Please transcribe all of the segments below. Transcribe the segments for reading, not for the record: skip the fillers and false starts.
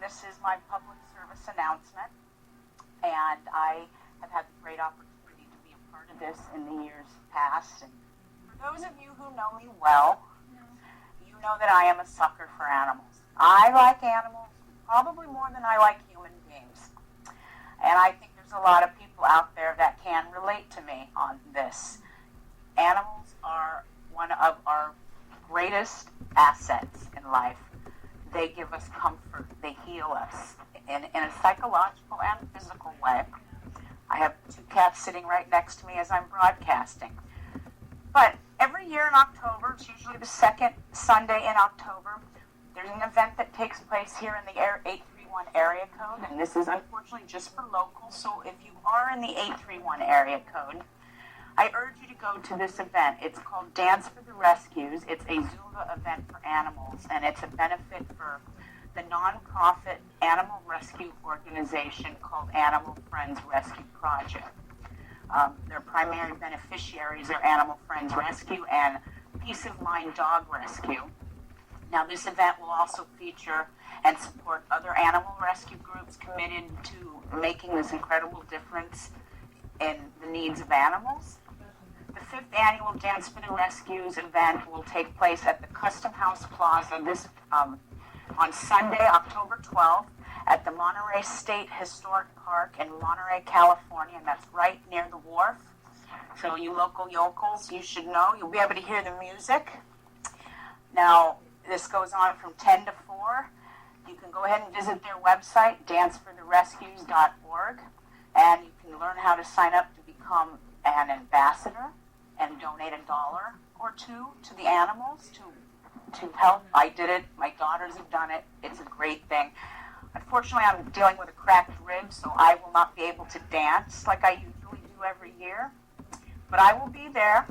This is my public service announcement, and I have had the great opportunity to be a part of this in the years past. And for those of you who know me well, you know that I am a sucker for animals. I like animals probably more than I like human beings. And I think there's a lot of people out there that can relate to me on this. Animals are one of our greatest assets in life. They give us comfort. They heal us in a psychological and physical way. I have 2 cats sitting right next to me as I'm broadcasting. But every year in October, it's usually the second Sunday in October, there's an event that takes place here in the 831 area code, and this is unfortunately just for locals, so if you are in the 831 area code, I urge you to go to this event. It's called Dance for the Rescues. It's a Zumba event for animals, and it's a benefit for the nonprofit animal rescue organization called Animal Friends Rescue Project. Their primary beneficiaries are Animal Friends Rescue and Peace of Mind Dog Rescue. Now, this event will also feature and support other animal rescue groups committed to making this incredible difference in the needs of animals. The 5th annual Dance for the Rescues event will take place at the Custom House Plaza on Sunday, October 12th, at the Monterey State Historic Park in Monterey, California, and that's right near the wharf. So you local yokels, you should know. You'll be able to hear the music. Now, this goes on from 10 to 4. You can go ahead and visit their website, dancefortherescues.org, and you can learn how to sign up to become an ambassador and donate $1 or $2 to the animals to help. I did it. My daughters have done it. It's a great thing. Unfortunately, I'm dealing with a cracked rib, so I will not be able to dance like I usually do every year. But I will be there,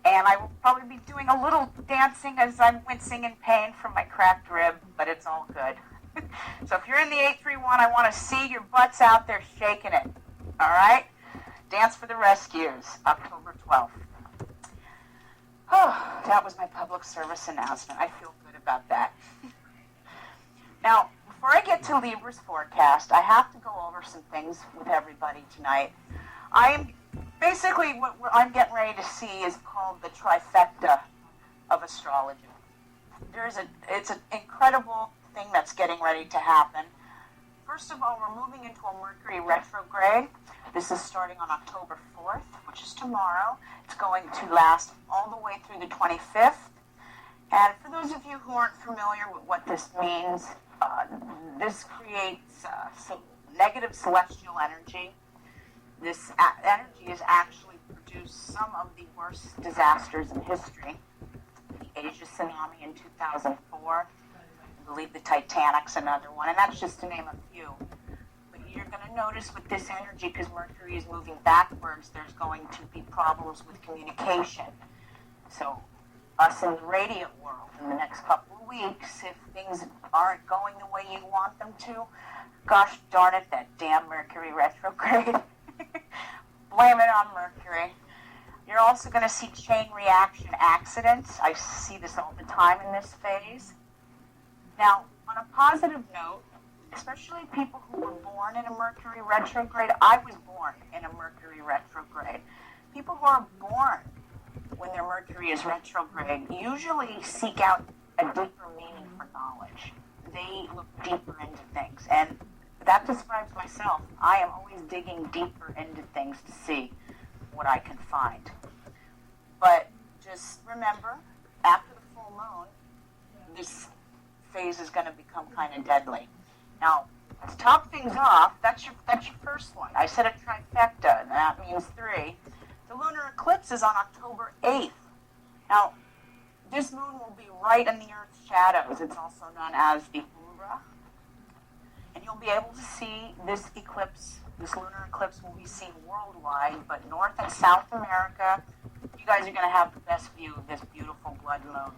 and I will probably be doing a little dancing as I'm wincing in pain from my cracked rib, but it's all good. So if you're in the 831, I want to see your butts out there shaking it. All right? Dance for the Rescues, October 12th. Oh, that was my public service announcement. I feel good about that. Now, before I get to Libra's forecast, I have to go over some things with everybody tonight. Basically, what I'm getting ready to see is called the trifecta of astrology. It's an incredible thing that's getting ready to happen. First of all, we're moving into a Mercury retrograde. This is starting on October 4th, which is tomorrow. It's going to last all the way through the 25th. And for those of you who aren't familiar with what this means, this creates some negative celestial energy. This energy has actually produced some of the worst disasters in history. The Asia tsunami in 2004, I believe the Titanic's another one, and that's just to name a few. But you're going to notice with this energy, because Mercury is moving backwards, there's going to be problems with communication. So us in the radiant world in the next couple of weeks, if things aren't going the way you want them to, gosh darn it, that damn Mercury retrograde. Blame it on Mercury. You're also going to see chain reaction accidents. I see this all the time in this phase. Now, on a positive note, especially people who were born in a Mercury retrograde, I was born in a Mercury retrograde. People who are born when their Mercury is retrograde usually seek out a deeper meaning for knowledge. They look deeper into things, and that describes myself. I am always digging deeper into things to see what I can find. But just remember, after the full moon, this phase is going to become kind of deadly. Now, to top things off, that's your first one. I said a trifecta, and that means 3. The lunar eclipse is on October 8th. Now, this moon will be right in the Earth's shadows. It's also known as the umbra. And you'll be able to see this eclipse, this lunar eclipse will be seen worldwide, but North and South America, you guys are going to have the best view of this beautiful blood moon.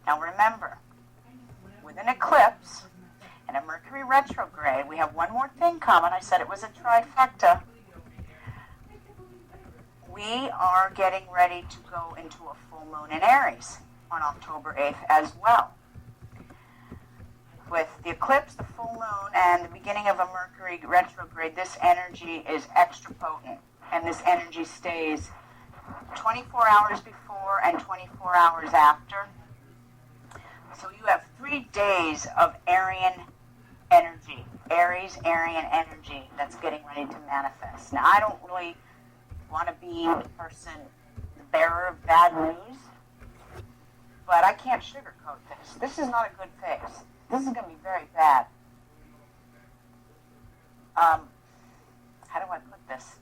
Now remember, with an eclipse and a Mercury retrograde, we have one more thing coming. I said it was a trifecta. We are getting ready to go into a full moon in Aries on October 8th as well. With the eclipse, the full moon, and the beginning of a Mercury retrograde, this energy is extra potent, and this energy stays 24 hours before and 24 hours after. So you have 3 days of Aryan energy, Aries, Aryan energy that's getting ready to manifest. Now, I don't really want to be the person, the bearer of bad news, but I can't sugarcoat this. This is not a good phase. This is going to be very bad. How do I put this?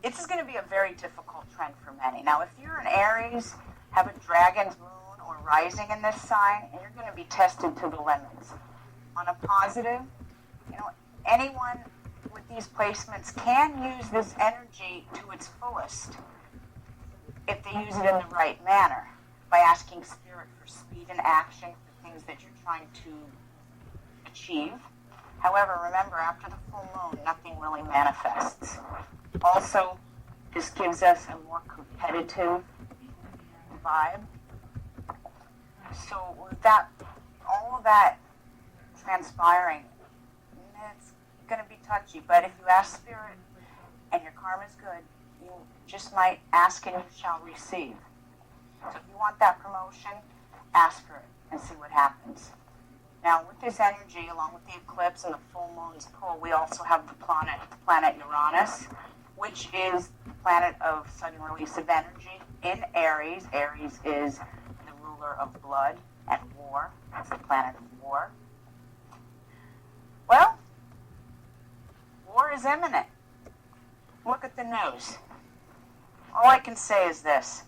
This is going to be a very difficult trend for many. Now, if you're an Aries, have a dragon's moon or rising in this sign, and you're going to be tested to the limits. On a positive, anyone with these placements can use this energy to its fullest if they use it in the right manner, by asking Spirit for speed and action for things that you're trying to achieve. However, remember, after the full moon, nothing really manifests. Also, this gives us a more competitive vibe. So with that, all of that transpiring, it's going to be touchy. But if you ask Spirit and your karma is good, you just might ask and you shall receive. So if you want that promotion, ask for it and see what happens. Now, with this energy, along with the eclipse and the full moon's pull, we also have the planet Uranus, which is the planet of sudden release of energy in Aries. Aries is the ruler of blood and war. It's the planet of war. Well, war is imminent. Look at the news. All I can say is this.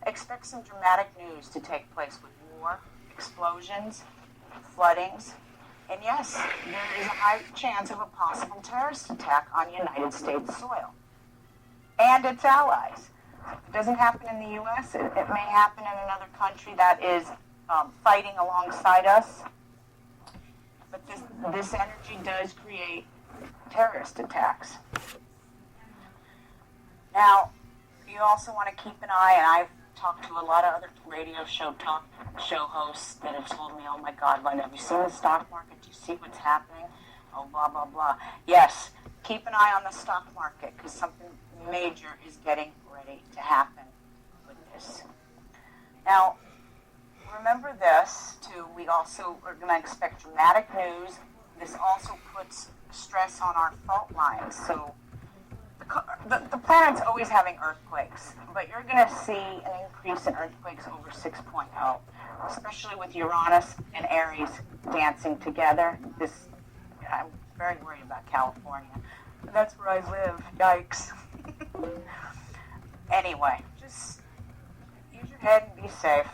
Expect some dramatic news to take place with war, explosions, floodings, and yes, there is a high chance of a possible terrorist attack on United States soil and its allies. If it doesn't happen in the U.S., it may happen in another country that is fighting alongside us. But this energy does create terrorist attacks. Now, you also want to keep an eye, and I've talked to a lot of other radio talk show hosts that have told me, oh my God, Linda, have you seen the stock market? Do you see what's happening? Oh, blah, blah, blah. Yes, keep an eye on the stock market because something major is getting ready to happen with this. Now, remember this, too. We also are going to expect dramatic news. This also puts stress on our fault lines. So the planet's always having earthquakes, but you're going to see an increase in earthquakes over 6.0, especially with Uranus and Aries dancing together. I'm very worried about California. That's where I live. Yikes. Anyway, just use your head and be safe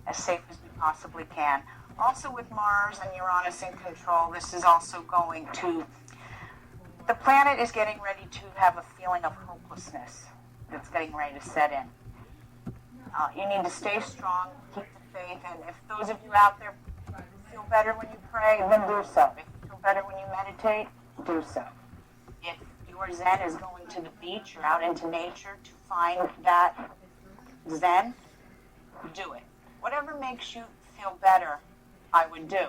as we possibly can. Also with Mars and Uranus in control, this is also going to... The planet is getting ready to have a feeling of hopelessness that's getting ready to set in. You need to stay strong, keep the faith, and if those of you out there feel better when you pray, then do so. If you feel better when you meditate, do so. If your Zen is going to the beach or out into nature to find that Zen, do it. Whatever makes you feel better, I would do.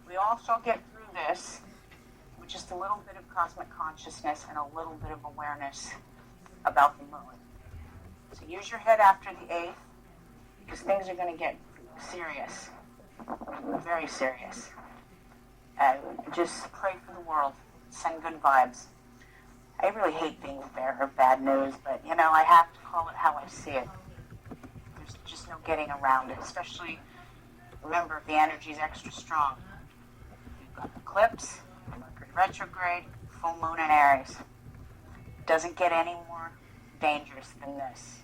We all shall get through this with just a little bit of cosmic consciousness and a little bit of awareness about the moon. So use your head after the 8th because things are going to get serious, very serious. And just pray for the world. Send good vibes. I really hate being the bearer of bad news, but, I have to call it how I see it. There's just no getting around it, especially, remember, the energy is extra strong. You've got eclipse, Mercury retrograde, full moon in Aries. Doesn't get any more dangerous than this.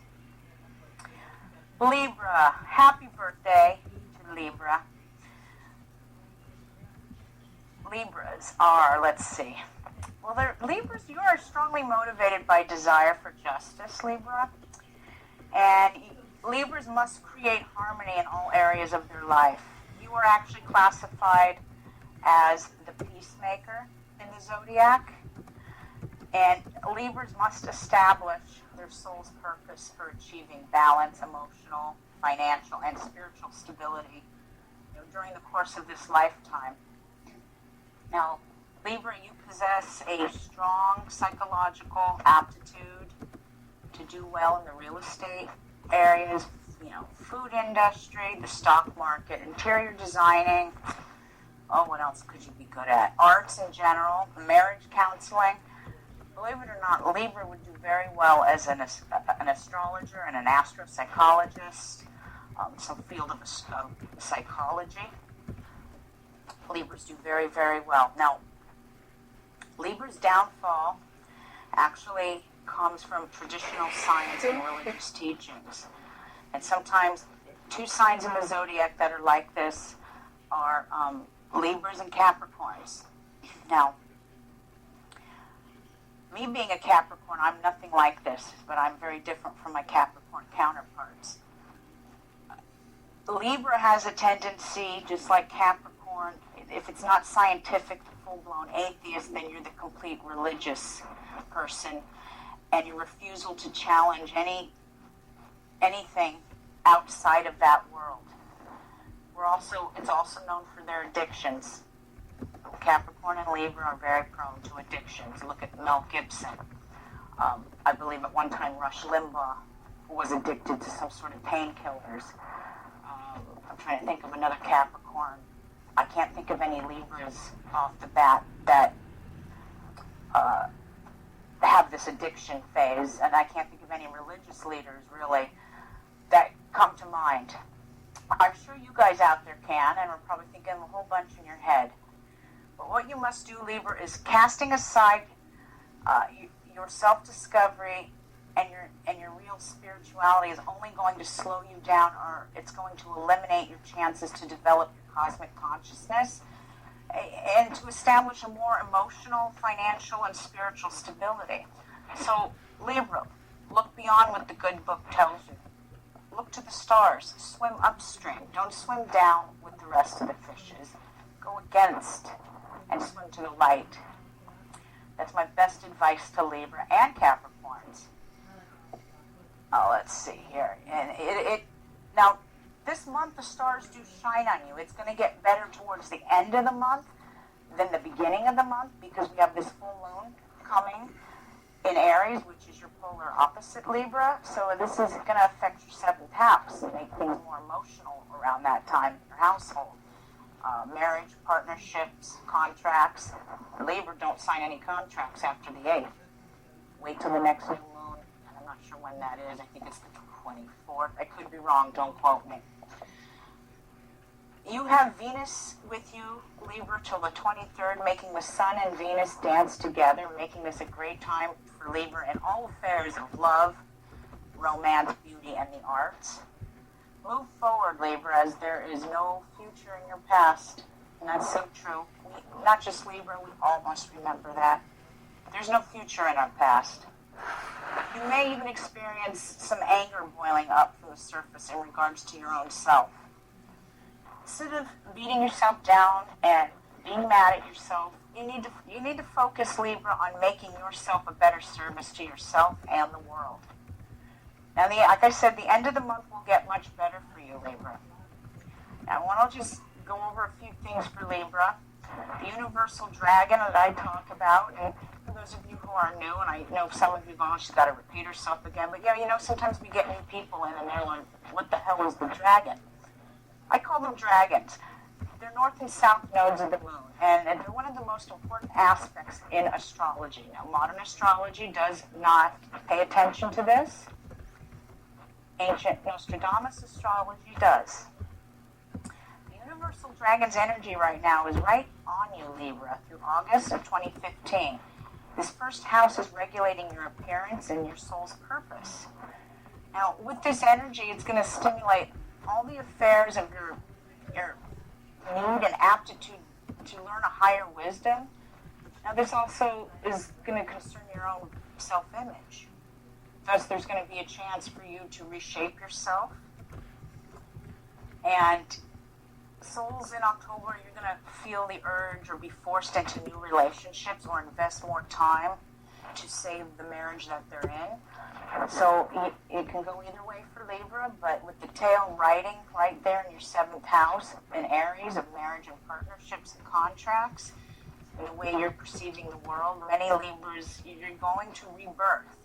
Libra, happy birthday to Libra. Libras are, let's see. Well, Libras, you are strongly motivated by desire for justice, Libra. And Libras must create harmony in all areas of their life. You are actually classified as the peacemaker in the zodiac. And Libras must establish their soul's purpose for achieving balance, emotional, financial, and spiritual stability, during the course of this lifetime. Now, Libra, you possess a strong psychological aptitude to do well in the real estate areas, food industry, the stock market, interior designing. Oh, what else could you be good at? Arts in general, marriage counseling. Believe it or not, Libra would do very well as an astrologer and an astropsychologist, some field of psychology. Libras do very, very well. Now, Libra's downfall actually comes from traditional science and religious teachings. And sometimes two signs in the zodiac that are like this are Libras and Capricorns. Now, me being a Capricorn, I'm nothing like this, but I'm very different from my Capricorn counterparts. Libra has a tendency, just like Capricorn, if it's not scientific, the full-blown atheist, then you're the complete religious person, and your refusal to challenge anything outside of that world. It's also known for their addictions. Capricorn and Libra are very prone to addictions. Look at Mel Gibson. I believe at one time Rush Limbaugh was addicted to some sort of painkillers. I'm trying to think of another Capricorn. I can't think of any Libras off the bat that have this addiction phase, and I can't think of any religious leaders really that come to mind. I'm sure you guys out there can, and are probably thinking a whole bunch in your head. But what you must do, Libra, is casting aside your self-discovery and your real spirituality is only going to slow you down, or it's going to eliminate your chances to develop your cosmic consciousness and to establish a more emotional, financial, and spiritual stability. So, Libra, look beyond what the good book tells you. Look to the stars. Swim upstream. Don't swim down with the rest of the fishes. Go against and swim to the light. That's my best advice to Libra and Capricorns. Oh, let's see here. And now, this month the stars do shine on you. It's going to get better towards the end of the month than the beginning of the month, because we have this full moon coming in Aries, which is your polar opposite, Libra. So this is going to affect your seventh house and make things more emotional around that time in your household. Marriage, partnerships, contracts. Libra, don't sign any contracts after the 8th. Wait till the next new moon, and I'm not sure when that is. I think it's the 24th. I could be wrong. Don't quote me. You have Venus with you, Libra, till the 23rd, making the Sun and Venus dance together, making this a great time for Libra in all affairs of love, romance, beauty, and the arts. Move forward, Libra, as there is no future in your past. And that's so true. Not just Libra, we all must remember that. There's no future in our past. You may even experience some anger boiling up from the surface in regards to your own self. Instead of beating yourself down and being mad at yourself, you need to focus, Libra, on making yourself a better service to yourself and the world. Now, like I said, the end of the month will get much better for you, Libra. Now, I want to just go over a few things for Libra. The universal dragon that I talk about, and for those of you who are new, and I know some of you have she's got to repeat herself again, but yeah, sometimes we get new people in and they're like, what the hell is the dragon? I call them dragons. They're north and south nodes of the moon, and they're one of the most important aspects in astrology. Now, modern astrology does not pay attention to this. Ancient Nostradamus astrology does. The universal dragon's energy right now is right on you, Libra, through August of 2015. This first house is regulating your appearance and your soul's purpose. Now, with this energy, it's going to stimulate all the affairs of your need and aptitude to learn a higher wisdom. Now, this also is going to concern your own self-image. Thus, there's going to be a chance for you to reshape yourself. And souls in October, you're going to feel the urge or be forced into new relationships or invest more time to save the marriage that they're in. So it can go either way for Libra, but with the tail riding right there in your 7th house in Aries of marriage and partnerships and contracts, and the way you're perceiving the world, many Libras, you're going to rebirth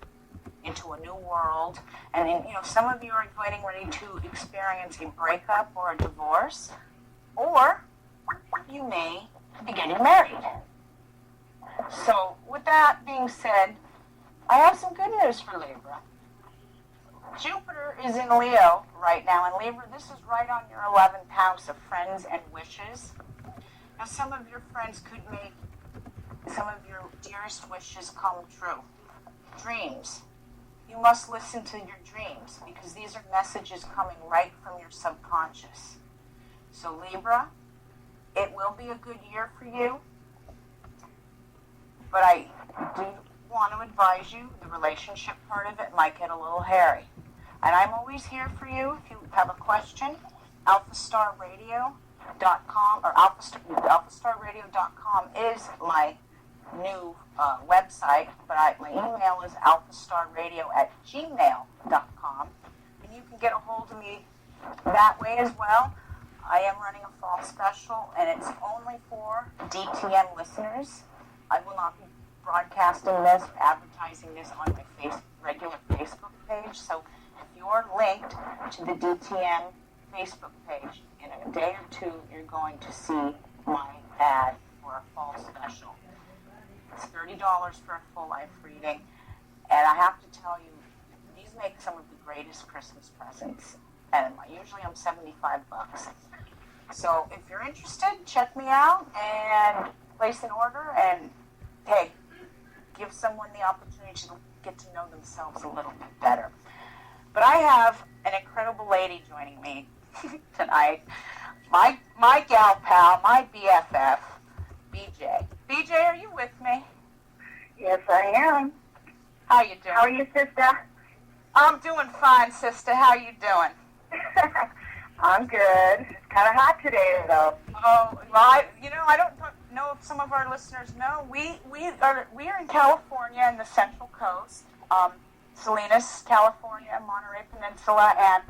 into a new world. And some of you are getting ready to experience a breakup or a divorce, or you may be getting married. So with that being said, I have some good news for Libra. Jupiter is in Leo right now, and Libra, this is right on your 11th house of friends and wishes. Now, some of your friends could make some of your dearest wishes come true. Dreams. You must listen to your dreams, because these are messages coming right from your subconscious. So, Libra, it will be a good year for you, but I do want to advise you, the relationship part of it might get a little hairy. And I'm always here for you if you have a question. alphastarradio.com or alphastarradio.com is my new website, but my email is alphastarradio@gmail.com, and you can get a hold of me that way as well. I am running a fall special, and it's only for DTM listeners. I will not be broadcasting this, advertising this on my regular Facebook page. So if you're linked to the DTM Facebook page, in a day or two, you're going to see my ad for a fall special. It's $30 for a full life reading. And I have to tell you, these make some of the greatest Christmas presents. And usually I'm $75. So if you're interested, check me out and place an order, and hey, give someone the opportunity to get to know themselves a little bit better. But I have an incredible lady joining me tonight. My gal pal, my BFF, BJ. BJ, are you with me? Yes, I am. How you doing? How are you, sister? I'm doing fine, sister. How you doing? I'm good. It's kind of hot today, though. Oh, well, I don't know if some of our listeners know. We are in California in the Central Coast, Salinas, California, Monterey Peninsula, and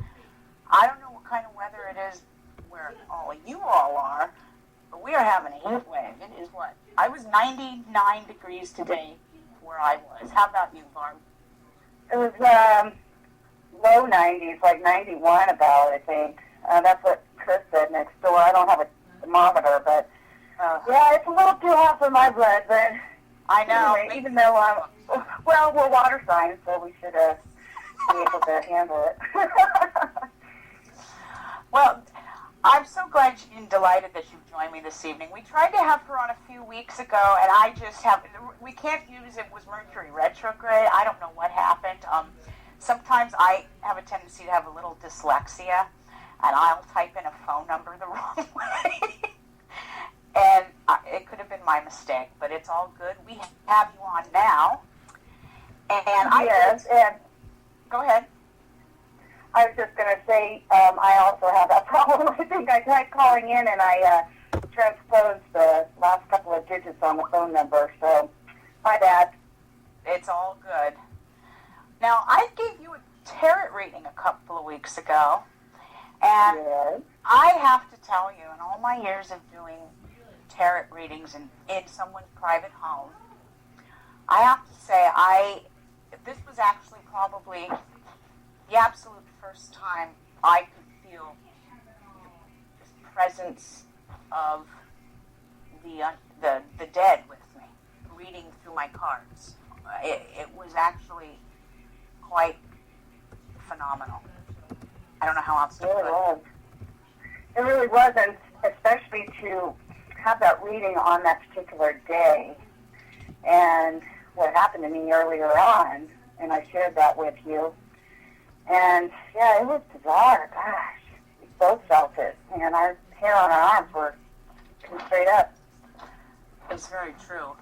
I don't know what kind of weather it is where all of you all are, but we are having a heat wave. It is what? I was 99 degrees today where I was. How about you, Barb? It was low 90s, like 91 about, I think. That's what Chris said next door. I don't have a thermometer, but yeah, it's a little too hot for my blood, but I know. Anyway, even though we're water signs, so we should be able to handle it. Well, I'm so glad and delighted that you've joined me this evening. We tried to have her on a few weeks ago, and we can't use it. It was Mercury retrograde. I don't know what happened. Sometimes I have a tendency to have a little dyslexia, and I'll type in a phone number the wrong way. And it could have been my mistake, but it's all good. We have you on now. And go ahead. I was just going to say, I also have that problem. I think I tried calling in and I transposed the last couple of digits on the phone number, so my bad. It's all good. Now, I gave you a tarot reading a couple of weeks ago, and yes. I have to tell you, in all my years of doing tarot readings in someone's private home, I have to say, this was actually probably the absolute first time I could feel the presence of the dead with me, reading through my cards. It was actually quite phenomenal. I don't know how else to put it. It really was, and especially to have that reading on that particular day. And what happened to me earlier on, and I shared that with you. And, yeah, it was bizarre. Gosh, we both felt it. And our hair on our arms were straight up. It's very true.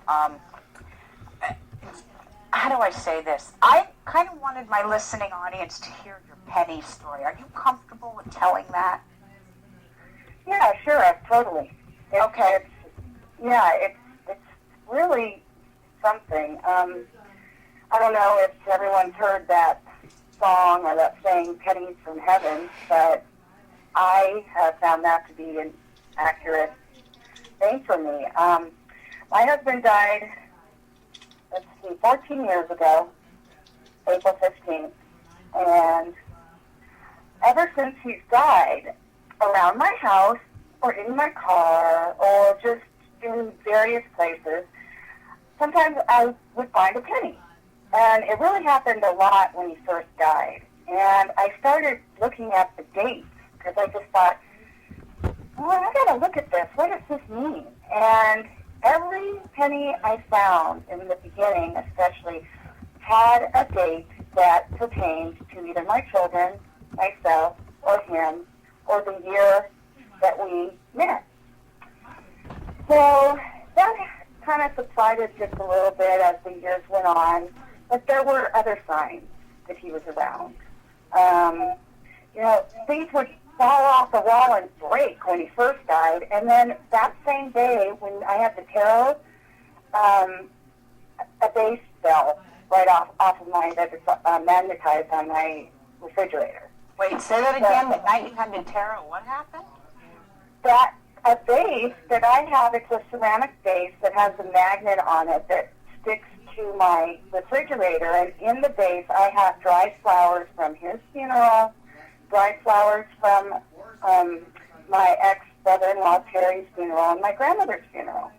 How do I say this? I kind of wanted my listening audience to hear your penny story. Are you comfortable with telling that? Yeah, sure, totally. Okay. It's really something. I don't know if everyone's heard that song or that saying, pennies from heaven, but I have found that to be an accurate thing for me. My husband died, 14 years ago, April 15th, and ever since he's died, around my house or in my car or just in various places, sometimes I would find a penny. And it really happened a lot when he first died. And I started looking at the dates because I just thought, well, I got to look at this. What does this mean? And every penny I found in the beginning, especially, had a date that pertained to either my children, myself, or him, or the year that we met. So that kind of subsided just a little bit as the years went on, but there were other signs that he was around. Things would fall off the wall and break when he first died, and then that same day when I had the tarot, a base fell right off of my, that was magnetized on my refrigerator. Wait, say that again. The night you had the tarot, what happened? That a vase that I have, it's a ceramic vase that has a magnet on it that sticks to my refrigerator, and in the vase I have dried flowers from his funeral, dried flowers from my ex-brother-in-law Terry's funeral, and my grandmother's funeral.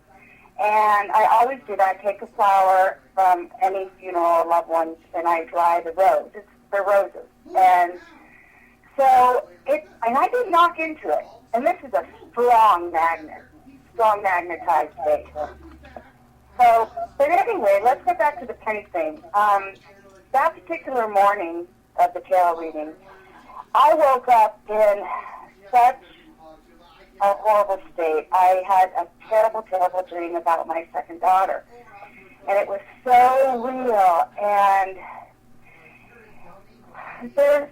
And I always do that. I take a flower from any funeral of loved ones, and I dry the roses. They're roses. And so and I did knock into it. And this is a strong magnet, strong magnetized vase. So, but anyway, let's get back to the penny thing. That particular morning of the tarot reading, I woke up in such a horrible state. I had a terrible, terrible dream about my second daughter. And it was so real. And there's,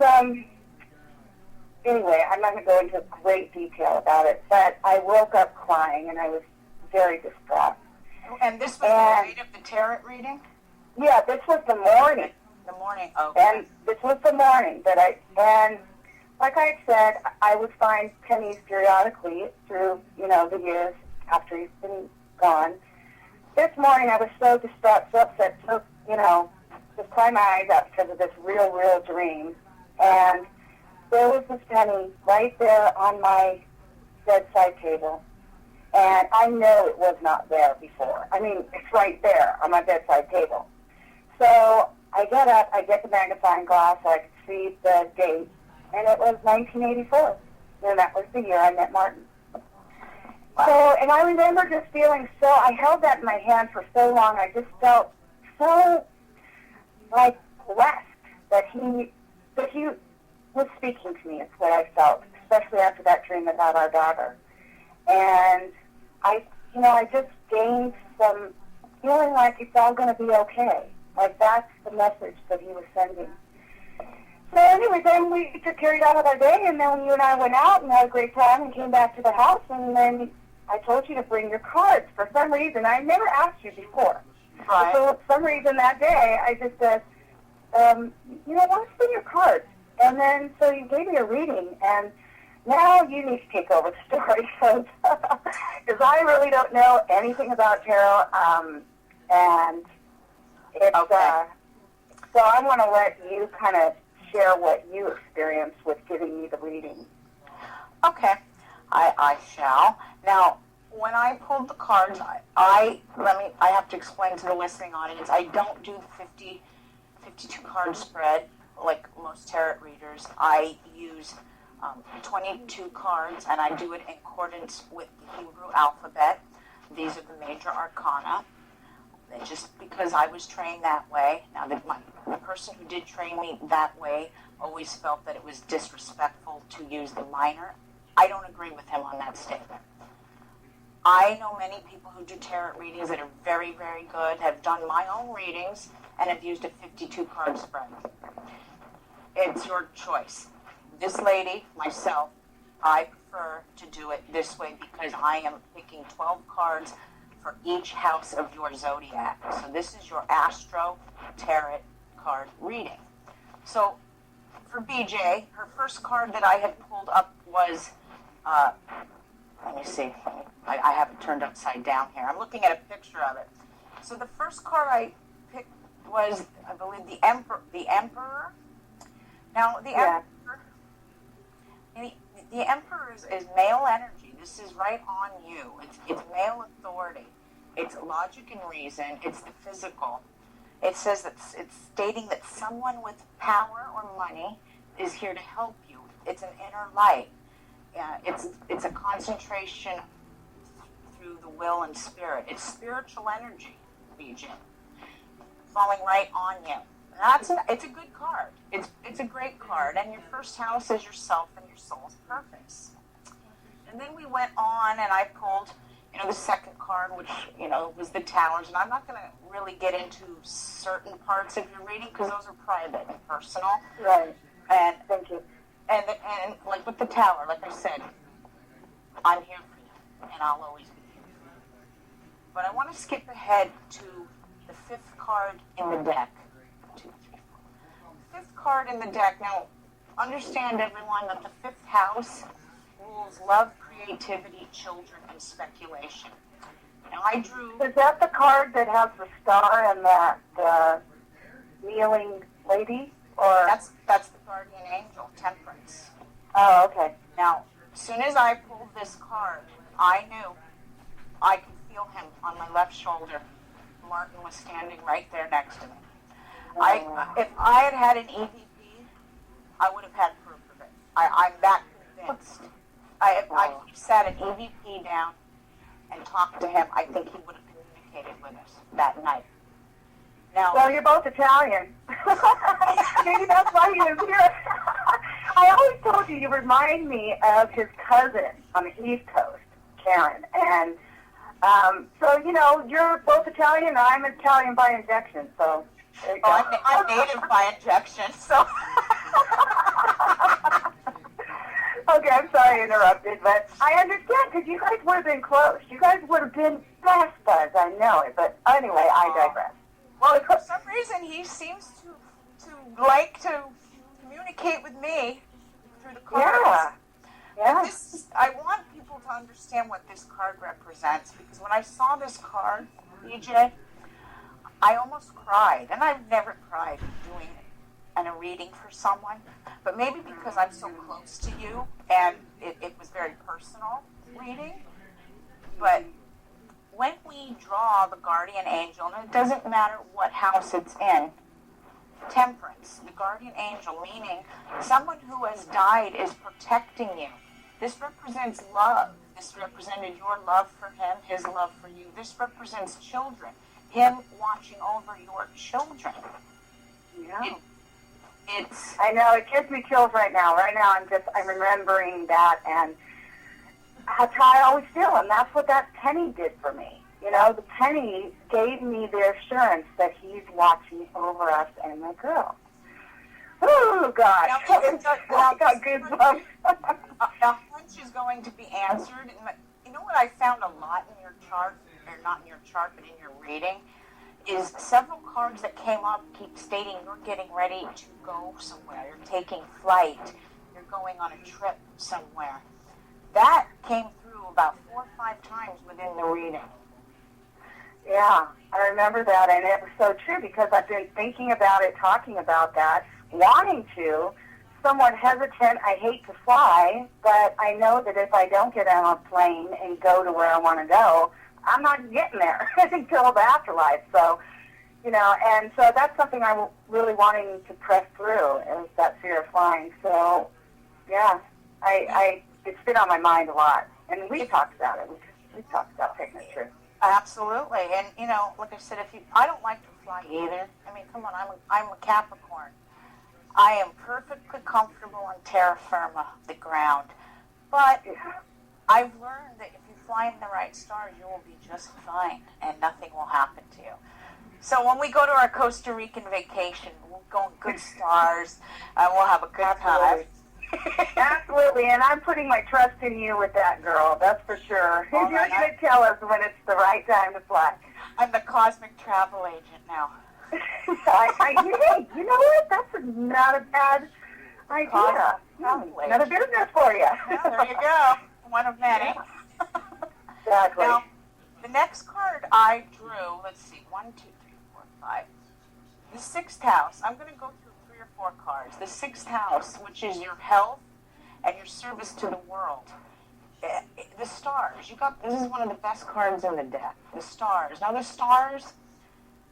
anyway, I'm not going to go into great detail about it, but I woke up crying and I was very distraught. And this was the night of the tarot reading? Yeah, this was the morning. The morning, okay. And this was the morning and like I said, I would find pennies periodically through, the years after he's been gone. This morning I was so distraught, so upset, so, just crying my eyes out because of this real, real dream. And there was this penny right there on my bedside table. And I know it was not there before. I mean, it's right there on my bedside table. So I get up, I get the magnifying glass so I could see the date, and it was 1984. And that was the year I met Martin. Wow. So, and I remember just feeling I held that in my hand for so long, I just felt so, blessed that he was speaking to me, is what I felt, especially after that dream about our daughter. And I just gained some feeling like it's all going to be okay. Like that's the message that he was sending. So anyway, then we just carried on with our day, and then you and I went out and had a great time and came back to the house, and then I told you to bring your cards. For some reason, I never asked you before. Right. So for some reason that day, I just said, why don't you bring your cards? And then, so you gave me a reading, and now you need to take over the story, because I really don't know anything about tarot, and it's, okay. So I want to let you kind of share what you experienced with giving me the reading. Okay, I shall. Now, when I pulled the cards, I have to explain to the listening audience, I don't do the 52 card spread like most tarot readers. I use 22 cards, and I do it in accordance with the Hebrew alphabet. These are the major arcana. And just because I was trained that way, now that the person who did train me that way always felt that it was disrespectful to use the minor. I don't agree with him on that statement. I know many people who do tarot readings that are very, very good, have done my own readings, and have used a 52 card spread. It's your choice. This lady, myself, I prefer to do it this way because I am picking 12 cards for each house of your zodiac. So this is your Astro Tarot card reading. So for BJ, her first card that I had pulled up was, let me see, I have it turned upside down here. I'm looking at a picture of it. So the first card I picked was, I believe, the Emperor. Now, the Emperor is male energy. This is right on you. It's male authority. It's logic and reason. It's the physical. It says that it's stating that someone with power or money is here to help you. It's an inner light. It's a concentration through the will and spirit. It's spiritual energy, BJ, falling right on you. It's a good card. It's a great card. And your first house is yourself and your soul's purpose. And then we went on, and I pulled, the second card, which, was the Towers. And I'm not going to really get into certain parts of your reading because those are private and personal. Right. And thank you. And like with the Tower, like I said, I'm here for you, and I'll always be here for you. But I want to skip ahead to the fifth card in the deck. 1, 2, 3, 4. The fifth card in the deck. Now, understand, everyone, that the fifth house rules love, creativity, children, and speculation. Now, I drew... Is that the card that has the star and the kneeling lady? Or That's the guardian angel, Temperance. Oh, okay. Now, as soon as I pulled this card, I knew I could feel him on my left shoulder. Martin was standing right there next to me. If I had had an EVP, I would have had proof of it. I'm that convinced. If I sat an EVP down and talked to him, I think he would have communicated with us that night. Now, well, you're both Italian. Maybe that's why he was here. I always told you remind me of his cousin on the East Coast, Karen. And so, you're both Italian, and I'm Italian by injection. So, there you go. I'm native by injection, so. Okay, I'm sorry I interrupted, but I understand because you guys would have been close. You guys would have been fast buzz, I know it. But anyway, I digress. Well, for some reason, he seems to like to communicate with me through the cards. Yeah. I want people to understand what this card represents, because when I saw this card, EJ, I almost cried. And I've never cried doing a reading for someone, but maybe because I'm so close to you, and it was very personal reading. But when we draw the guardian angel, and it doesn't matter what house it's in, Temperance, the guardian angel, meaning someone who has died is protecting you. This represents love. This represented your love for him, his love for you. This represents children, him watching over your children. Yeah. It's. I know, it gives me chills right now. Right now, I'm remembering that, and that's how I always feel, and that's what that penny did for me. The penny gave me the assurance that he's watching over us and my girl. Oh, gosh. I got goosebumps. Now, Punch is going to be answered. You know what I found a lot in your chart, or not in your chart, but in your reading, is several cards that came up keep stating you're getting ready to go somewhere. You're taking flight. You're going on a trip somewhere. That came through about 4 or 5 times within the reading. Yeah, I remember that, and it was so true because I've been thinking about it, talking about that, wanting to, somewhat hesitant. I hate to fly, but I know that if I don't get on a plane and go to where I want to go, I'm not getting there until the afterlife. So, and so that's something I'm really wanting to press through, is that fear of flying. So, yeah, it's been on my mind a lot, and we talked about it. We talked about taking a trip. Absolutely, and like I said, I don't like to fly either. I mean, come on, I'm a Capricorn. I am perfectly comfortable on terra firma, the ground. But I've learned that if you fly in the right stars, you will be just fine, and nothing will happen to you. So when we go to our Costa Rican vacation, we'll go in good stars, and we'll have a good time. Absolutely, and I'm putting my trust in you with that, girl. That's for sure. Well, You're going to tell us when it's the right time to fly. I'm the cosmic travel agent now. You know what? That's not a bad idea. Another business for you. Yeah, there you go. One of many. Exactly. Now, the next card I drew, let's see, 1, 2, 3, 4, 5. The sixth house. I'm going to go through 3 or 4 cards. The sixth house, which is your health and your service to the world. The stars. This is one of the best cards in the deck. The stars. Now, the stars,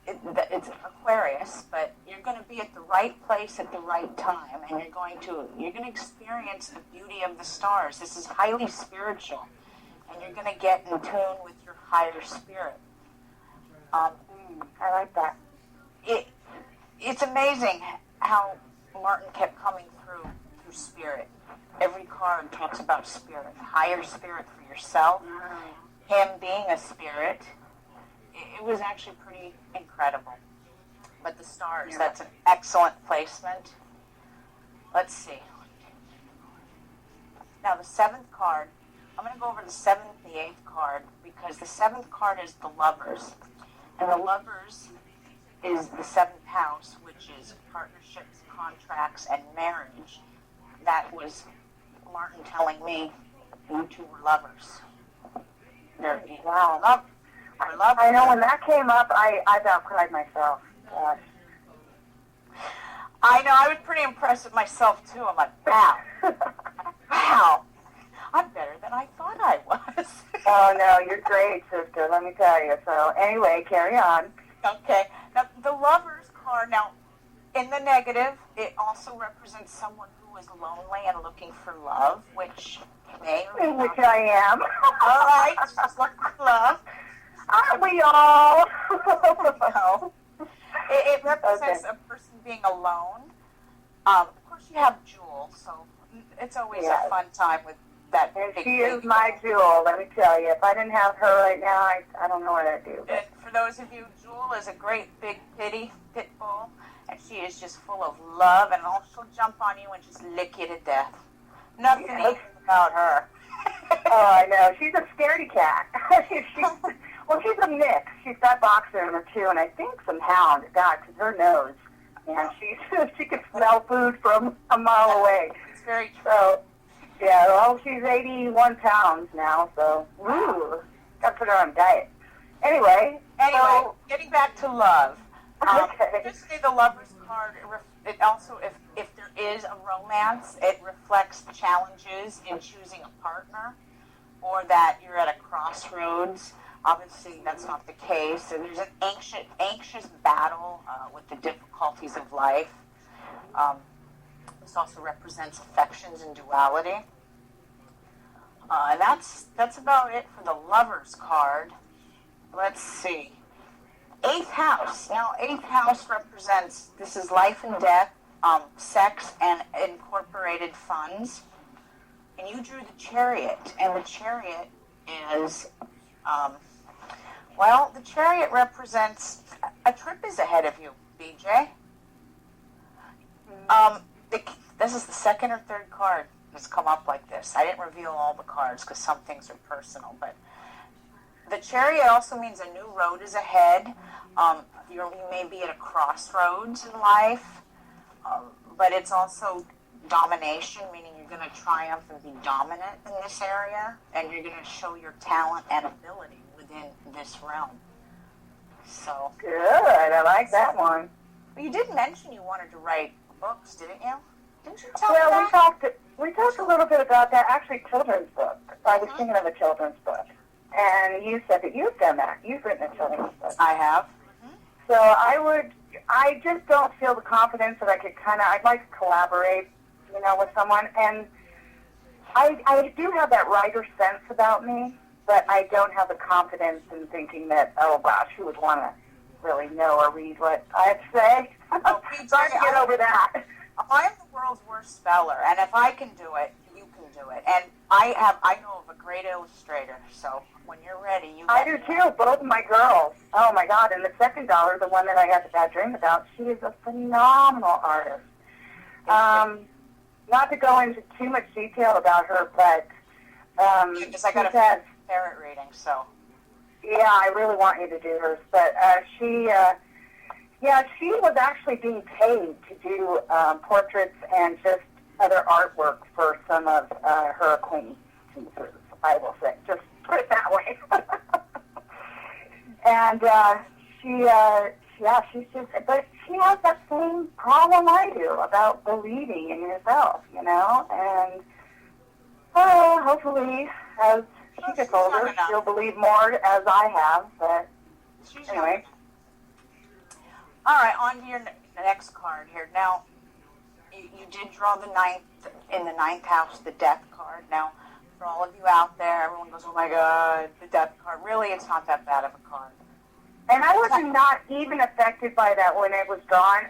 it's Aquarius, but you're going to be at the right place at the right time, and you're going to experience the beauty of the stars. This is highly spiritual, and you're going to get in tune with your higher spirit. I like that. It's amazing how Martin kept coming through spirit. Every card talks about spirit, higher spirit for yourself, him being a spirit. It was actually pretty incredible. But the stars, that's an excellent placement. Let's see. Now the 7th card, I'm going to go over the 7th and the 8th card because the 7th card is the lovers. And the lovers is the 7th house, which is partnerships, contracts, and marriage. That was Martin telling me you two were lovers. Wow. I know when that came up, I about cried myself. Gosh. I know, I was pretty impressed with myself too. I'm like, wow. Wow. I'm better than I thought I was. Oh no, you're great, sister, let me tell you. So anyway, carry on. Okay. Now, the lovers card, now, in the negative, it also represents someone who is lonely and looking for love, which may or may not. Which I am. All right, just looking for love. Aren't we all? No. It represents a person being alone. Of course, you have Jewel, so it's always a fun time with that. And she is my jewel, let me tell you. If I didn't have her right now, I don't know what I'd do. And for those of you, Jewel is a great big pit bull, and she is just full of love, and she'll jump on you and just lick you to death. Nothing even about her. Oh, I know. She's a scaredy cat. She's a mix. She's got boxer in her too, and I think some hound. God, because her nose, and she can smell food from a mile away. It's very true. So, yeah. Well, she's 81 pounds now, so got to put her on diet. Anyway, getting back to love. Okay. Just say the Lover's card. It also, if there is a romance, it reflects challenges in choosing a partner, or that you're at a crossroads. Obviously, that's not the case. And there's an anxious battle with the difficulties of life. This also represents affections and duality. And that's about it for the Lover's card. Let's see. 8th house. Now, 8th house represents, this is life and death, sex, and incorporated funds. And you drew the Chariot. And the Chariot is... the Chariot represents a trip is ahead of you, BJ. This is the 2nd or 3rd card that's come up like this. I didn't reveal all the cards because some things are personal, but the Chariot also means a new road is ahead. You may be at a crossroads in life, but it's also domination, meaning you're going to triumph and be dominant in this area, and you're going to show your talent and ability within this realm. So good. I like that one. But you did mention you wanted to write books, didn't you? Didn't you tell me that? We talked a little bit about that. Actually, children's book. I was thinking of a children's book, and you said that you've done that. You've written a children's book. I have. So I just don't feel the confidence that I'd like to collaborate, with someone. And I do have that writer sense about me, but I don't have the confidence in thinking that, oh gosh, who would want to really know or read what I have to say? So I get over that. I'm the world's worst speller, and if I can do it, you can do it. And I know of a great illustrator, so when you're ready, I do too, both of my girls. Oh my God, and the second daughter, the one that I had the bad dream about, she is a phenomenal artist. Not to go into too much detail about her, but because I got a ferret reading, so. Yeah, I really want you to do hers, but she was actually being paid to do portraits and just other artwork for some of her acquaintances, I will say. Just put it that way. And she's just, but she has that same problem I do about believing in yourself, and hopefully as she gets older, she'll believe more as I have, but anyway. All right, on to your next card here. Now, you did draw the ninth house, the death card. Now, for all of you out there, everyone goes, oh my God, the death card. Really, it's not that bad of a card. And I was not even affected by that when it was drawn.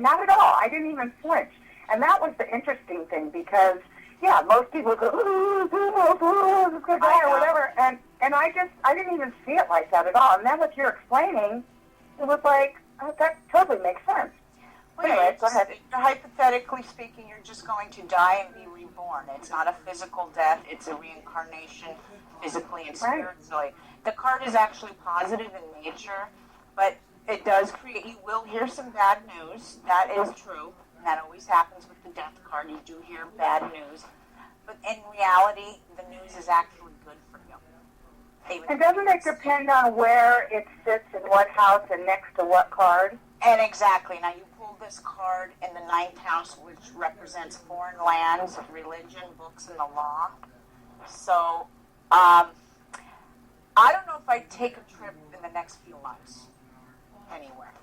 Not at all. I didn't even flinch. And that was the interesting thing because, yeah, most people go, oh, it's good guy or whatever. And I didn't even see it like that at all. And then what you're explaining, it was like, oh, that totally makes sense. Well, anyway, go ahead. Hypothetically speaking, you're just going to die and be reborn. It's not a physical death. It's a reincarnation physically and spiritually. Right. The card is actually positive in nature, but it does create, you will hear some bad news. That is true. And that always happens with the death card. You do hear bad news. But in reality, the news is actually good for you. And doesn't it depend on where it sits in what house and next to what card? And exactly. Now, you pulled this card in the ninth house, which represents foreign lands, religion, books, and the law. So, I don't know if I'd take a trip in the next few months anywhere,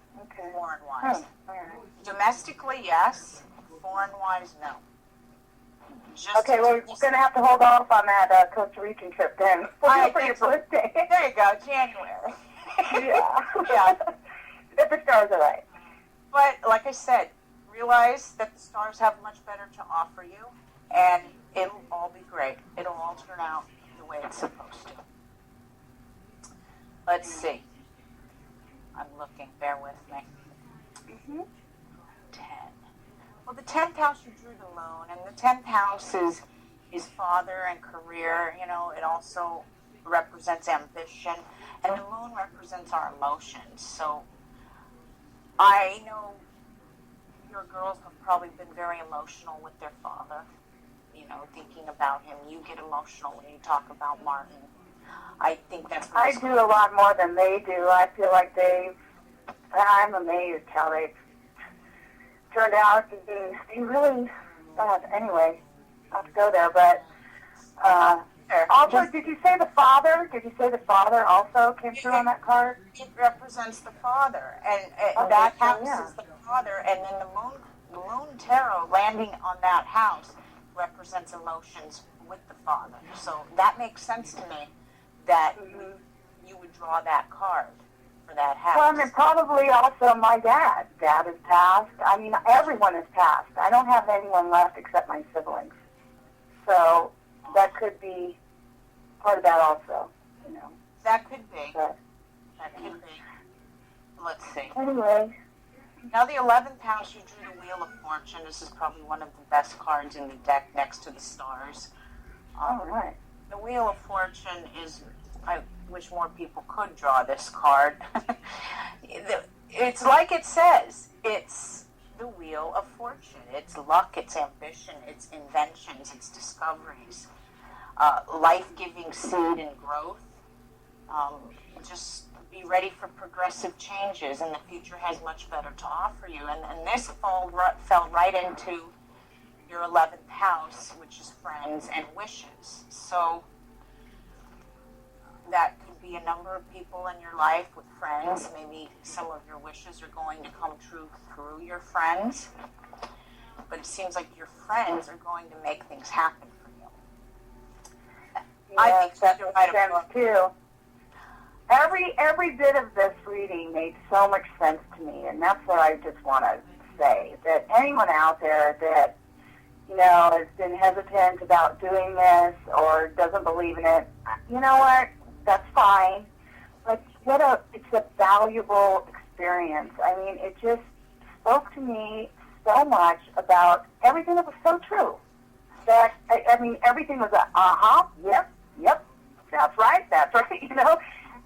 foreign-wise. Oh, right. Domestically, yes. Foreign-wise, no. Okay, well, we're going to have to hold off on that Costa Rican trip then. For your birthday. There you go, January. Yeah. If the stars are right. But, like I said, realize that the stars have much better to offer you, and it'll all be great. It'll all turn out the way it's supposed to. Let's see. I'm looking. Bear with me. 10. Well, the 10th house, you drew the moon, and the 10th house is father and career. It also represents ambition, and the moon represents our emotions. So I know your girls have probably been very emotional with their father, thinking about him. You get emotional when you talk about Martin. I think that's... I do a lot more than they do. I feel like I'm amazed how they've turned out to be really... anyway, not to go there, but... also, did you say the father? Did you say the father also came through on that card? It represents the father, and that house is the father, and then the moon tarot landing on that house represents emotions with the father. So that makes sense to me that you would draw that card for that house. Well, and probably also my dad. Dad is passed. I mean, everyone is passed. I don't have anyone left except my siblings. So that could be part of that also, That could be. But, that could be. Let's see. Anyway. Now, the 11th house, you drew the Wheel of Fortune. This is probably one of the best cards in the deck next to the stars. All right. The Wheel of Fortune is, I wish more people could draw this card. It's like it says, it's the Wheel of Fortune. It's luck, it's ambition, it's inventions, it's discoveries, life-giving seed and growth. Just be ready for progressive changes, and the future has much better to offer you. And this fell right into your 11th house, which is friends and wishes. So that could be a number of people in your life with friends. Maybe some of your wishes are going to come true through your friends. But it seems like your friends are going to make things happen for you. Yes, I think that you're makes right sense too. Every bit of this reading made so much sense to me, and that's what I just want to say, that anyone out there that has been hesitant about doing this or doesn't believe in it, you know what? That's fine. But it's a valuable experience. I mean, it just spoke to me so much about everything that was so true. That, I mean, everything was yep, that's right,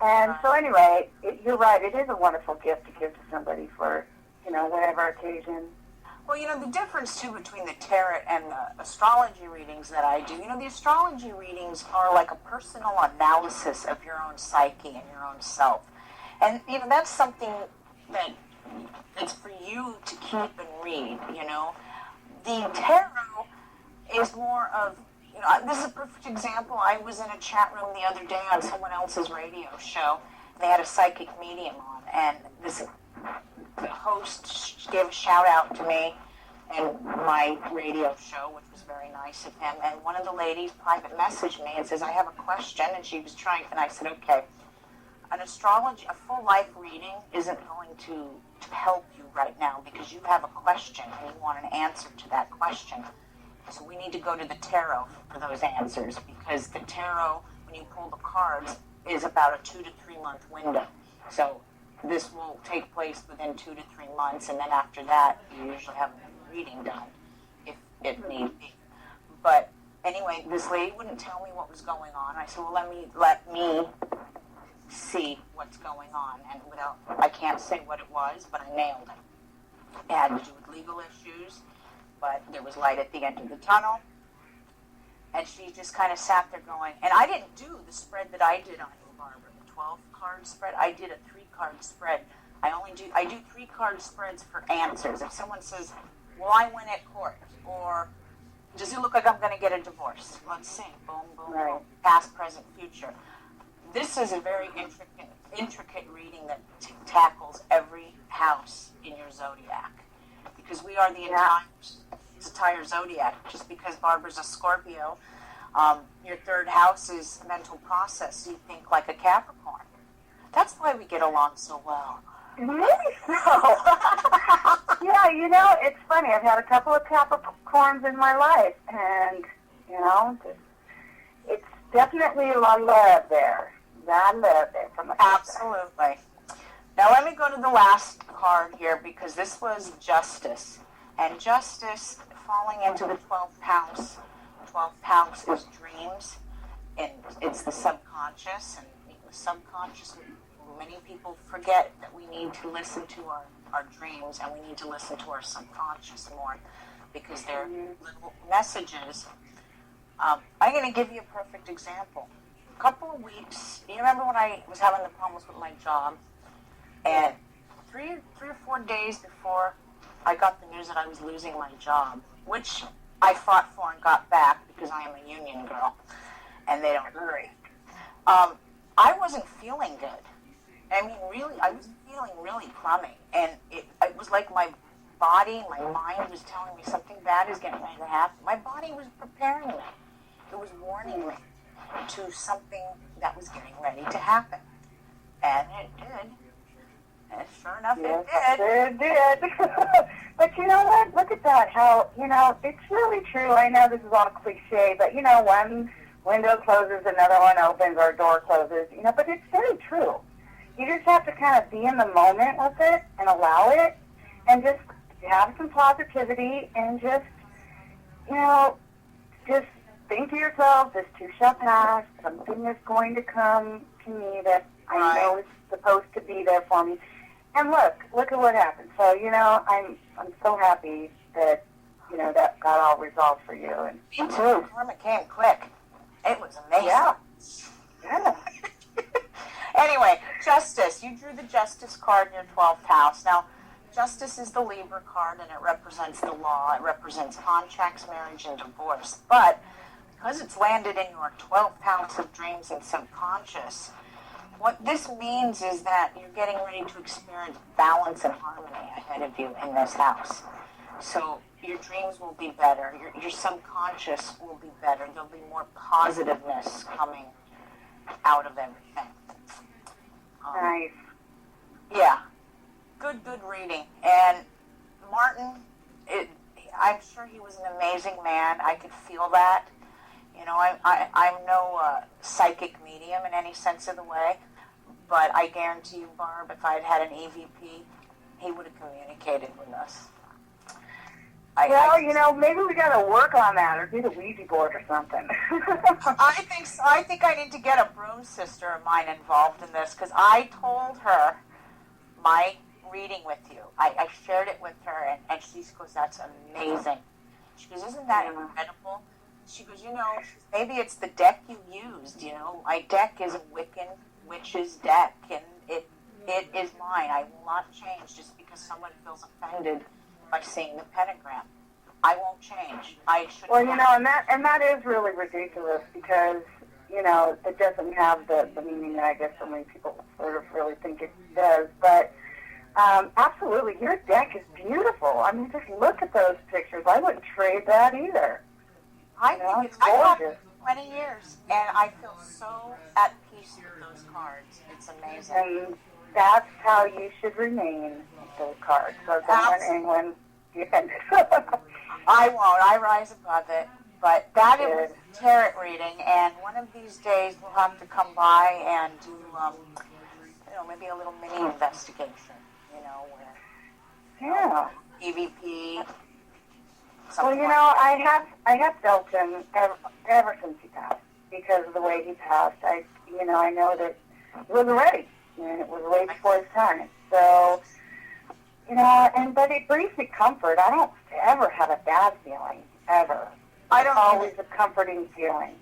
And so anyway, you're right, it is a wonderful gift to give to somebody for, whatever occasion. Well, the difference, too, between the tarot and the astrology readings that I do, the astrology readings are like a personal analysis of your own psyche and your own self. And, that's something that it's for you to keep and read, The tarot is more of, this is a perfect example. I was in a chat room the other day on someone else's radio show. They had a psychic medium on, and the host gave a shout out to me and my radio show, which was very nice of him. And one of the ladies private messaged me and says, I have a question. And she was trying, and I said, okay, a full life reading isn't going to help you right now because you have a question and you want an answer to that question. So we need to go to the tarot for those answers, because the tarot, when you pull the cards, is about a 2 to 3 month window. So this will take place within 2 to 3 months, and then after that, you usually have a reading done, if it need be. But anyway, this lady wouldn't tell me what was going on. I said, well, let me see what's going on. And I can't say what it was, but I nailed it. It had to do with legal issues, but there was light at the end of the tunnel. And she just kind of sat there going, and I didn't do the spread that I did on you, Barbara, the 12-card spread. I did a 3-card spread. I do 3-card spreads for answers. If someone says, will I win at court? Or does it look like I'm going to get a divorce? Let's see. Boom, boom, boom. Past, present, future. This is a very intricate reading that tackles every house in your zodiac. Because we are the entire zodiac. Just because Barbara's a Scorpio, your third house is mental process. So you think like a Capricorn. That's why we get along so well. Maybe so. Yeah, it's funny. I've had a couple of Capricorns in my life, and, it's definitely a lot of love there. From the Absolutely. Now let me go to the last card here, because this was Justice. And Justice falling into the 12th house. 12th house is dreams, and it's the subconscious. And the subconscious, many people forget that we need to listen to our dreams, and we need to listen to our subconscious more, because they're little messages. I'm going to give you a perfect example. A couple of weeks, you remember when I was having the problems with my job, and three or 4 days before I got the news that I was losing my job, which I fought for and got back because I am a union girl, and they don't hurry. I wasn't feeling good. I mean, really, I was feeling really crummy, and it was like my body, my mind was telling me something bad is getting ready to happen. My body was preparing me. It was warning me to something that was getting ready to happen. And it did. And sure enough, it did. But you know what? Look at that. How, it's really true. I know this is all cliche, but, one window closes, another one opens, or a door closes, but it's very true. You just have to kind of be in the moment with it and allow it, and just have some positivity, and just think to yourself, this too shall pass. Something is going to come to me that I know is supposed to be there for me. And look at what happened. So, I'm so happy that, that got all resolved for you. And me too. It came quick. It was amazing. Yeah. Anyway, Justice. You drew the Justice card in your 12th house. Now, Justice is the Libra card, and it represents the law. It represents contracts, marriage, and divorce. But because it's landed in your 12th house of dreams and subconscious, what this means is that you're getting ready to experience balance and harmony ahead of you in this house. So your dreams will be better. Your subconscious will be better. There'll be more positiveness coming out of everything. Nice. Yeah. Good reading. And Martin, I'm sure he was an amazing man. I could feel that. I'm no psychic medium in any sense of the way, but I guarantee you, Barb, if I had an EVP, he would have communicated with us. Maybe we got to work on that, or do the Ouija board or something. I think so. I think I need to get a broom sister of mine involved in this, because I told her my reading with you. I shared it with her, and she goes, that's amazing. She goes, isn't that incredible? She goes, maybe it's the deck you used, My deck is a Wiccan witch's deck, and it is mine. I will not change just because someone feels offended by seeing the pentagram. I won't change. I should. Well, and that is really ridiculous because, it doesn't have the meaning that I guess so many people sort of really think it does. But absolutely, your deck is beautiful. I mean, just look at those pictures. I wouldn't trade that either. I think it's gorgeous. I've had 20 years, and I feel so at peace with those cards. It's amazing. And that's how you should remain with those cards. So don't let anyone defend it. I won't. I rise above it. But that is a tarot reading, and one of these days we'll have to come by and do, maybe a little mini investigation, where EVP. Well, I have felt him ever since he passed because of the way he passed. I know that he wasn't ready, and it was way before his time. So, but it brings me comfort. I don't ever have a bad feeling, ever. I don't always a comforting feeling.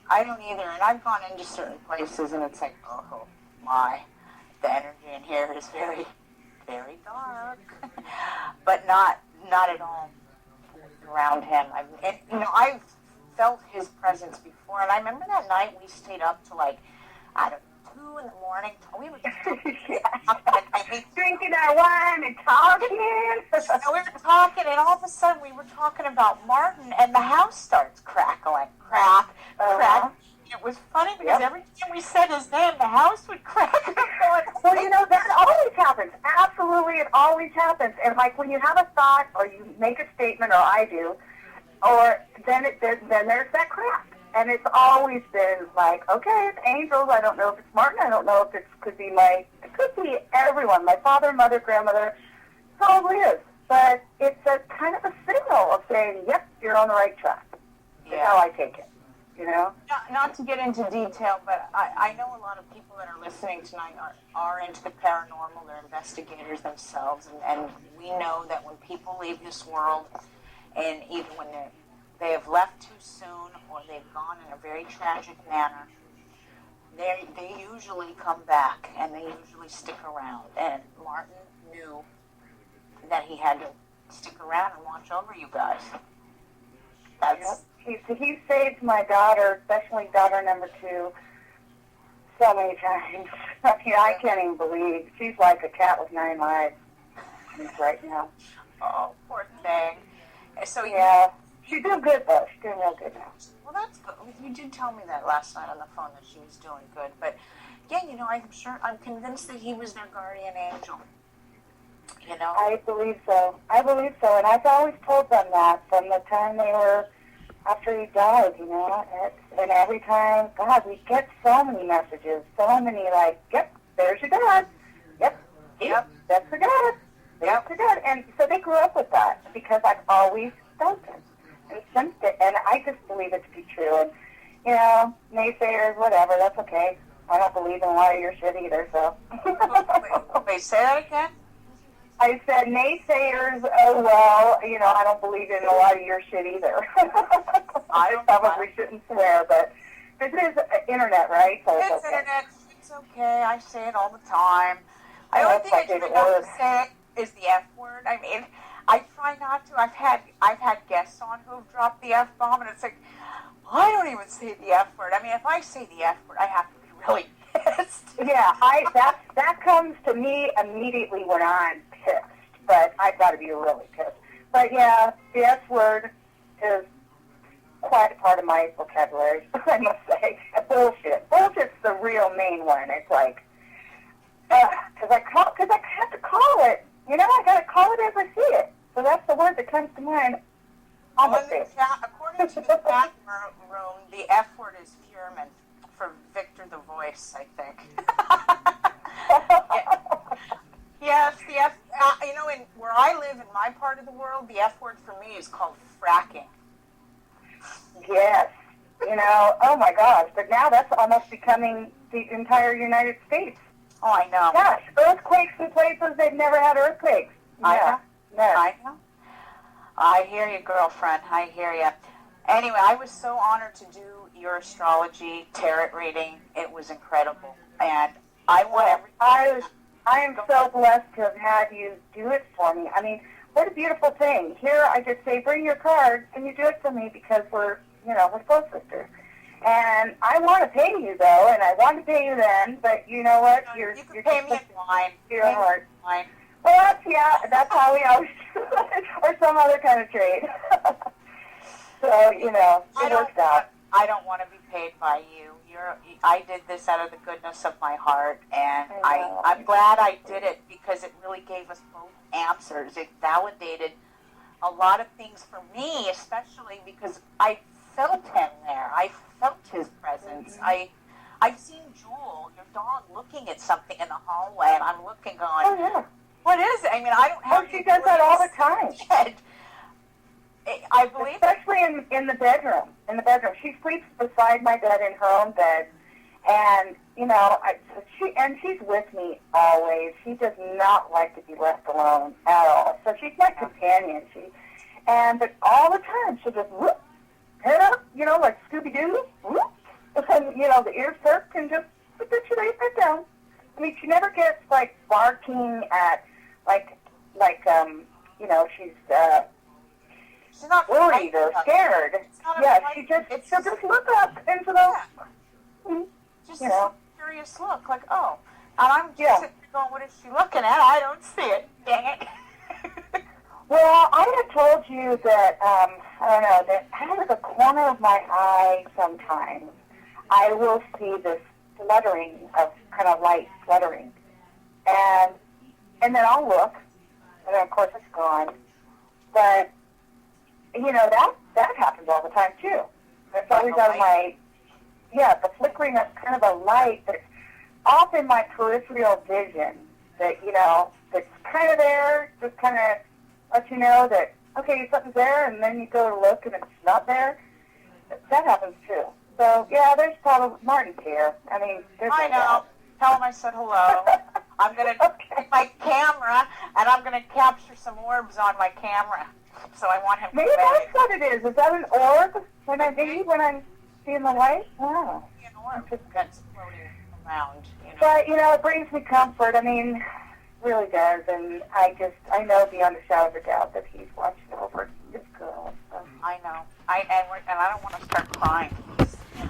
I don't either, and I've gone into certain places, and it's like, oh my, the energy in here is very, very dark, but not at all around him. I've felt his presence before, and I remember that night we stayed up to 2 in the morning. We were drinking our wine and talking. We were talking, and all of a sudden we were talking about Martin, and the house starts crackling, crack. It was funny because every time we said his name, the house would crack. Well, that always happens. Absolutely, it always happens. And when you have a thought, or you make a statement, or I do, or then there's that crack. And it's always been okay, it's angels. I don't know if it's Martin. I don't know if it could be everyone. My father, mother, grandmother. It probably is. But it's a kind of a signal of saying, yep, you're on the right track. That's how I take it. Not to get into detail, but I know a lot of people that are listening tonight are into the paranormal. They're investigators themselves. And we know that when people leave this world, and even when they have left too soon, or they've gone in a very tragic manner, they usually come back, and they usually stick around. And Martin knew that he had to stick around and watch over you guys. He saved my daughter, especially daughter number 2, so many times. I can't even believe. She's like a cat with 9 lives right now. Oh, poor thing. So she's doing good, though. She's doing real good now. Well, that's good. You did tell me that last night on the phone that she was doing good. But, I'm convinced that he was their guardian angel. I believe so. And I've always told them that from the time after he died, and every time, God, we get so many messages, so many yep, there's your dad. Yep, that's your dad. That's your dad. And so they grew up with that because I've always felt it and sensed it, and I just believe it to be true. And, naysayers, whatever, that's okay. I don't believe in a lot of your shit either, so. Wait, say that again? I said, naysayers, I don't believe in a lot of your shit either. I probably shouldn't swear, but this is internet, right? So it's okay. Internet. It's okay. I say it all the time. The only thing I try not to say is the F word. I mean, I try not to. I've had guests on who've dropped the F-bomb, and it's like, I don't even say the F word. I mean, if I say the F word, I have to be really pissed. Yeah, that comes to me immediately when I'm pissed, but I've got to be really pissed. But yeah, the F word is quite a part of my vocabulary, I must say. Bullshit. Bullshit's the real main one. It's like, because I have to call it. I got to call it as I see it. So that's the word that comes to mind. According to the chat room, the F word is Fuhrman for Victor the Voice, I think. Yes, the F. In where I live in my part of the world, the F word for me is called fracking. Yes. Oh my gosh. But now that's almost becoming the entire United States. Oh, I know. Yes, earthquakes in places they've never had earthquakes. I know. Yeah. I know. I hear you, girlfriend. I hear you. Anyway, I was so honored to do your astrology tarot reading. It was incredible. And I want everything. I am so blessed to have had you do it for me. I mean, what a beautiful thing. Here I just say, bring your cards, and you do it for me because we're soul sisters. And I want to pay you, though, and I want to pay you then, but you know what? You can pay me in wine. Your heart. Wine. Well, that's how we always do it, or some other kind of trade. So, it works out. I don't want to be paid by you. I did this out of the goodness of my heart, and I'm glad I did it because it really gave us both answers. It validated a lot of things for me, especially because I felt him there. I felt his presence. I've seen Jewel, your dog, looking at something in the hallway, and I'm looking going, oh, yeah. What is it? I mean, I don't have... Oh, she does that all the time. I believe... Especially in the bedroom. In the bedroom. She sleeps beside my bed in her own bed. And, she's with me always. She does not like to be left alone at all. So she's my companion. But all the time, she'll just whoop, head up, like Scooby-Doo, whoop, and, the ears perked and just put you right back down. I mean, she never gets, like, barking at, she's not worried or scared. Yeah, she'll just look up into the, just a curious look, like, oh. And I'm just sitting there going, what is she looking at? I don't see it. Dang it. Well, I had told you that, that out of the corner of my eye sometimes, I will see this fluttering of kind of light fluttering. And then I'll look, and then of course it's gone. But, that happens all the time too. It's always on the flickering of kind of a light that's off in my peripheral vision that, that's kind of there, just kind of lets you know that, okay, something's there, and then you go to look and it's not there. That happens too. So, there's probably Martin's here. I mean, I know. Tell him I said hello. I'm going to take my camera, and I'm going to capture some orbs on my camera. So I want him to maybe that's what it is. Is that an orb when I'm seeing the light? Oh. An orb that's floating around. But, it brings me comfort. I mean, really does. And I know beyond a shadow of a doubt that he's watching over his girl. So. I know. And I don't want to start crying.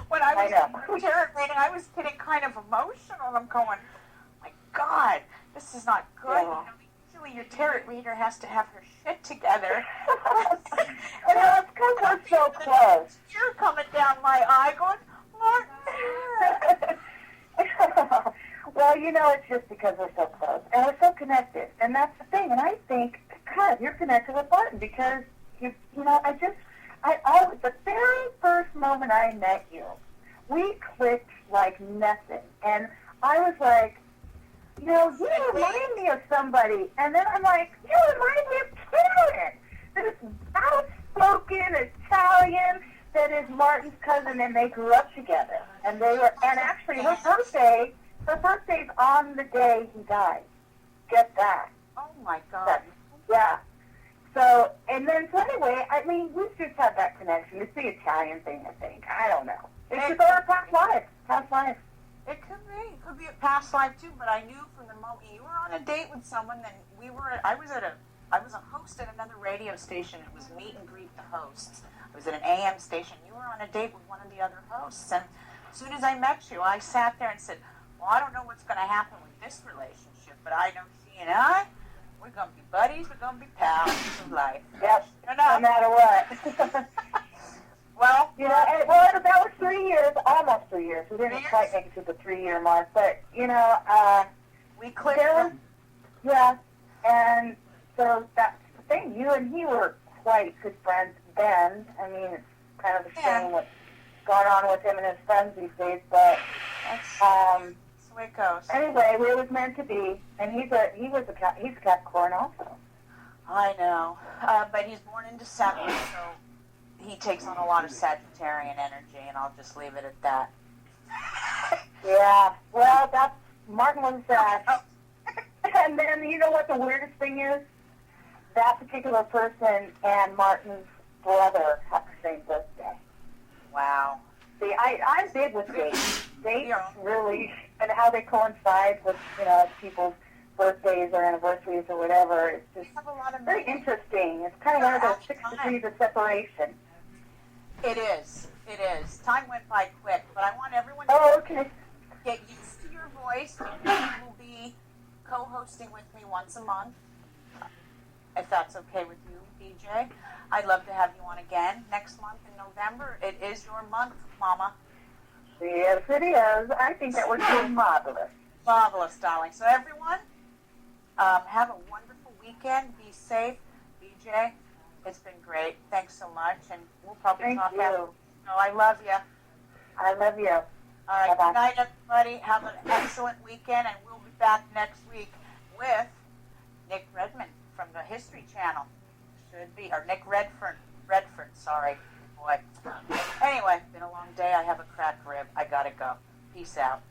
When I was tarot reading, I was getting kind of emotional. I'm going, my God, this is not good. Yeah. Usually your tarot reader has to have her shit together. And it's because we're so close. You're coming down my eye going, Martin. Well, it's just because we're so close. And we're so connected. And that's the thing. And I think, God, you're connected with Martin because, the very first moment I met you, we clicked like nothing. And I was like, you remind me of somebody. And then I'm like, you remind me of Karen, this outspoken Italian that is Martin's cousin, and they grew up together. And actually her birthday's on the day he died. Get that. Oh my God. Yeah. So anyway, I mean, we just had that connection. It's the Italian thing, I think. I don't know. It's just our past lives. Past lives. It could be. It could be a past life too, but I knew from the moment you were on a date with someone, then I was a host at another radio station. It was meet and greet the hosts. I was at an AM station. You were on a date with one of the other hosts, and as soon as I met you, I sat there and said, well, I don't know what's going to happen with this relationship, but I know she and I, we're going to be buddies, we're going to be pals for life. Yep, no matter what. Well, that was 3 years, almost 3 years. We didn't quite make it to the 3-year mark, but, we clicked. Yeah, and so that's the thing. You and he were quite good friends then. I mean, it's kind of a shame what's gone on with him and his friends these days, but that's the way it goes. Anyway, we was meant to be, and he's a Capricorn also. I know, but he's born in December, so he takes on a lot of Sagittarian energy, and I'll just leave it at that. Yeah, well, Martin was and then you know what the weirdest thing is? That particular person and Martin's brother have the same birthday. Wow. See, I'm big with dates. Dates really, and how they coincide with, you know, people's birthdays or anniversaries or whatever. It's just very interesting. It's kind of one of those 6 degrees of separation. It is. It is. Time went by quick, but I want everyone to get used to your voice. You will be co-hosting with me once a month, if that's okay with you, BJ. I'd love to have you on again next month in November. It is your month, Mama. Yes, it is. I think that was so marvelous. Marvelous, darling. So everyone, have a wonderful weekend. Be safe. BJ, it's been great. Thanks so much, and we'll probably talk after. No, I love you. I love you. All right, Bye-bye. Good night, everybody. Have an excellent weekend, and we'll be back next week with Nick Redmond from the History Channel. Should be, or Nick Redford, sorry. Boy. Anyway, been a long day. I have a cracked rib. I gotta go. Peace out.